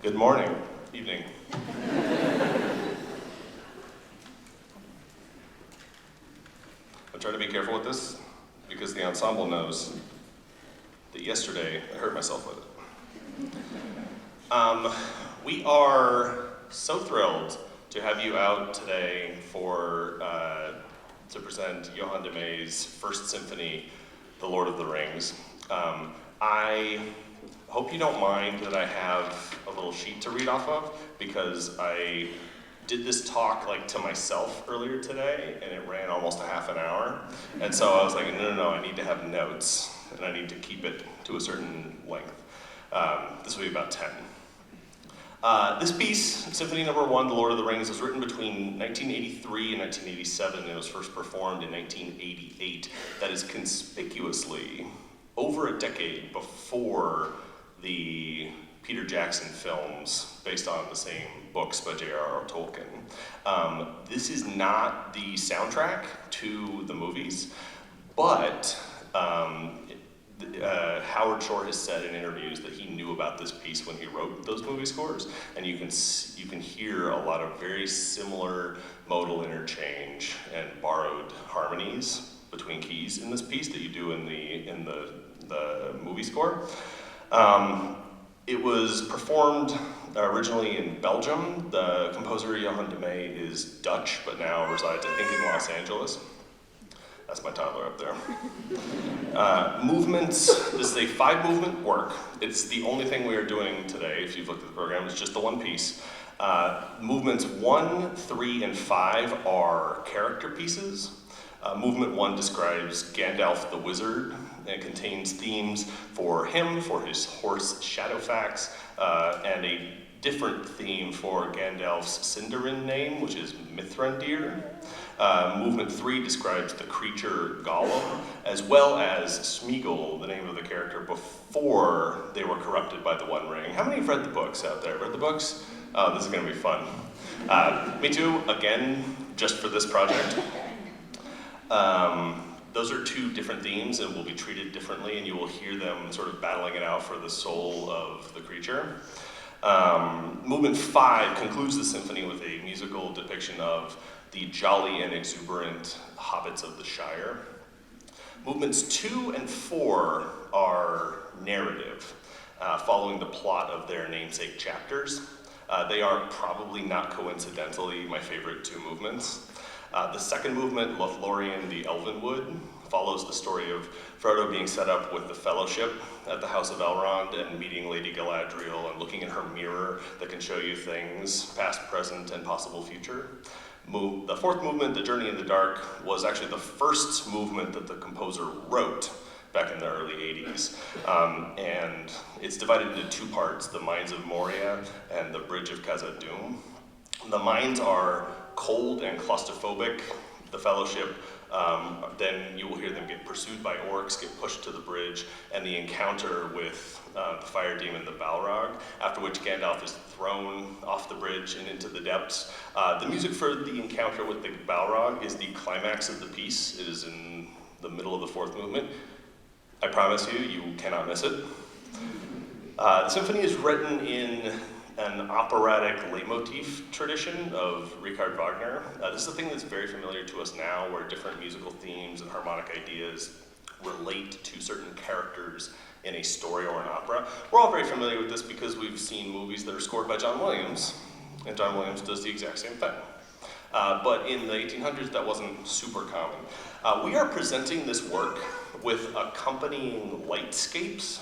Good morning, evening. I'm trying to be careful with this because the ensemble knows that yesterday I hurt myself with it. We are so thrilled to have you out today to present Johan de Meij's first symphony, The Lord of the Rings. I hope you don't mind that I have a little sheet to read off of, because I did this talk to myself earlier today, and it ran almost a half an hour. And so I was like, no, I need to have notes, and I need to keep it to a certain length. This will be about 10. This piece, Symphony No.1, The Lord of the Rings, was written between 1983 and 1987, and it was first performed in 1988. That is conspicuously over a decade before the Peter Jackson films based on the same books by J.R.R. Tolkien. This is not the soundtrack to the movies, but Howard Shore has said in interviews that he knew about this piece when he wrote those movie scores, and you can hear a lot of very similar modal interchange and borrowed harmonies between keys in this piece that you do in the movie score. It was performed originally in Belgium. The composer Johan de Meij is Dutch, but now resides, I think, in Los Angeles. That's my toddler up there. Movements, this is a 5-movement work. It's the only thing we are doing today, if you've looked at the program, it's just the one piece. Movements 1, 3, and 5 are character pieces. Movement 1 describes Gandalf the Wizard, and contains themes for him, for his horse Shadowfax, and a different theme for Gandalf's Sindarin name, which is Mithrandir. Movement 3 describes the creature Gollum, as well as Smeagol, the name of the character, before they were corrupted by the One Ring. How many have read the books out there? Read the books? Oh, this is gonna be fun. Me too, again, just for this project. Those are 2 different themes and will be treated differently, and you will hear them sort of battling it out for the soul of the creature. Movement 5 concludes the symphony with a musical depiction of the jolly and exuberant hobbits of the Shire. Movements 2 and 4 are narrative, following the plot of their namesake chapters. They are probably not coincidentally my favorite 2 movements. The second movement, Lothlorien the Elvenwood, follows the story of Frodo being set up with the Fellowship at the House of Elrond and meeting Lady Galadriel and looking in her mirror that can show you things, past, present, and possible future. The fourth movement, The Journey in the Dark, was actually the first movement that the composer wrote back in the early 80s. And it's divided into 2 parts, the Mines of Moria and the Bridge of Khazad-dûm. The mines are cold and claustrophobic. The Fellowship, then you will hear them get pursued by orcs, get pushed to the bridge, and the encounter with the fire demon, the Balrog, after which Gandalf is thrown off the bridge and into the depths. The music for the encounter with the Balrog is the climax of the piece. It is in the middle of the 4th movement. I promise you, you cannot miss it. The symphony is written in an operatic leitmotif tradition of Richard Wagner. This is a thing that's very familiar to us now, where different musical themes and harmonic ideas relate to certain characters in a story or an opera. We're all very familiar with this because we've seen movies that are scored by John Williams, and John Williams does the exact same thing. But in the 1800s, that wasn't super common. We are presenting this work with accompanying lightscapes.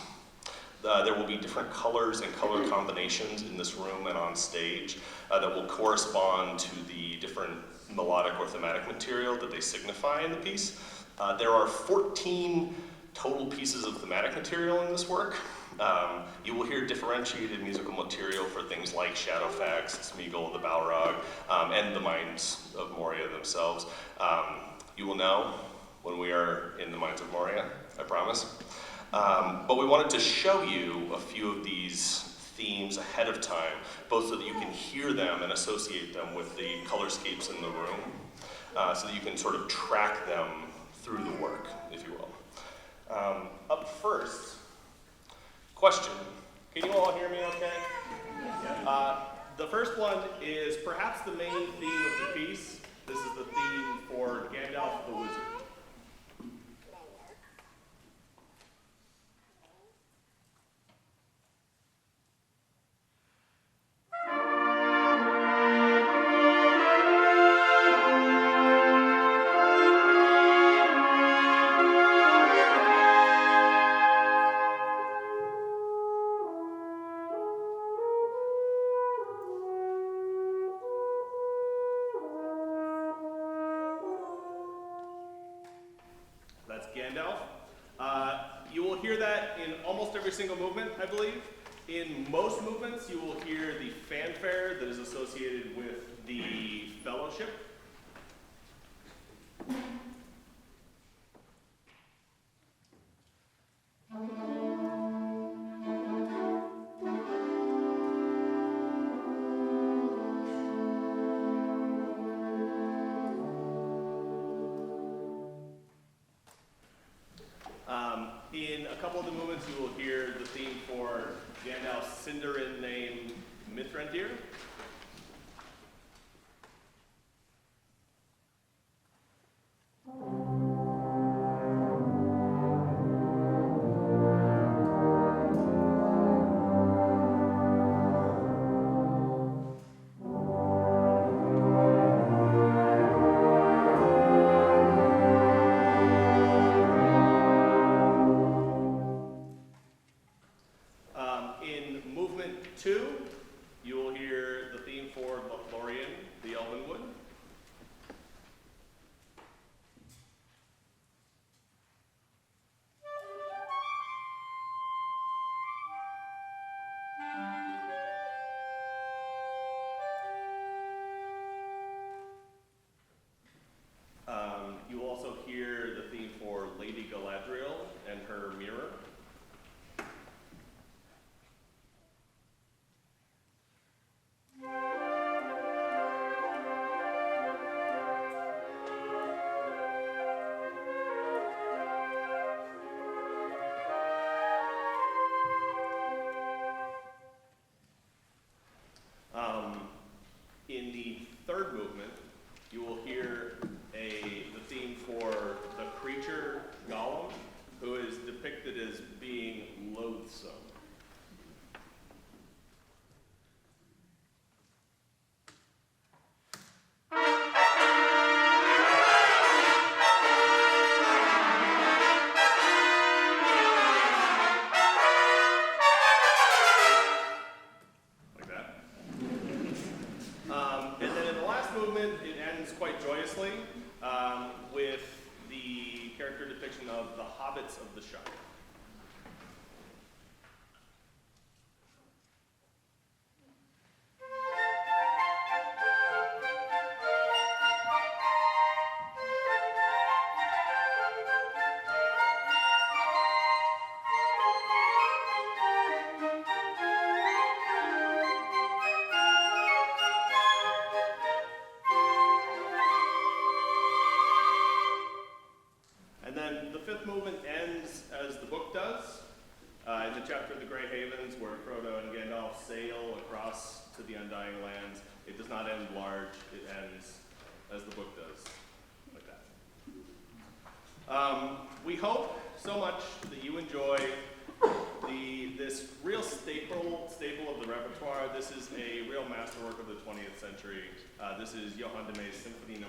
There will be different colors and color combinations in this room and on stage that will correspond to the different melodic or thematic material that they signify in the piece. There are 14 total pieces of thematic material in this work. You will hear differentiated musical material for things like Shadowfax, Smeagol, the Balrog, and the Mines of Moria themselves. You will know when we are in the Mines of Moria, I promise. But we wanted to show you a few of these themes ahead of time, both so that you can hear them and associate them with the colorscapes in the room, so that you can sort of track them through the work, if you will. Up first, question. Can you all hear me okay? Yeah. first one is perhaps the main theme of the piece. This is the theme for Gandalf the Wizard. That's Gandalf. You will hear that in almost every single movement, I believe. In most movements, you will hear the fanfare that is associated with the fellowship. In a couple of the movements, you will hear the theme for Gandalf's Sindarin name, Mithrandir. In movement 2, you will hear the theme for Lothlorien, the Elvenwood. You will also hear the theme for Lady Galadriel and her mirror. In the third movement, you will hear the theme for the creature Gollum, who is depicted as being loathsome. And then in the last movement, it ends quite joyously with the character depiction of the hobbits of the Shire. And then the fifth movement ends as the book does, in the chapter of the Grey Havens, where Frodo and Gandalf sail across to the Undying Lands. It does not end large, it ends as the book does, like that. We hope so much that you enjoy this real staple of the repertoire. This is a real masterwork of the 20th century. This is Johan de Meij's Symphony No.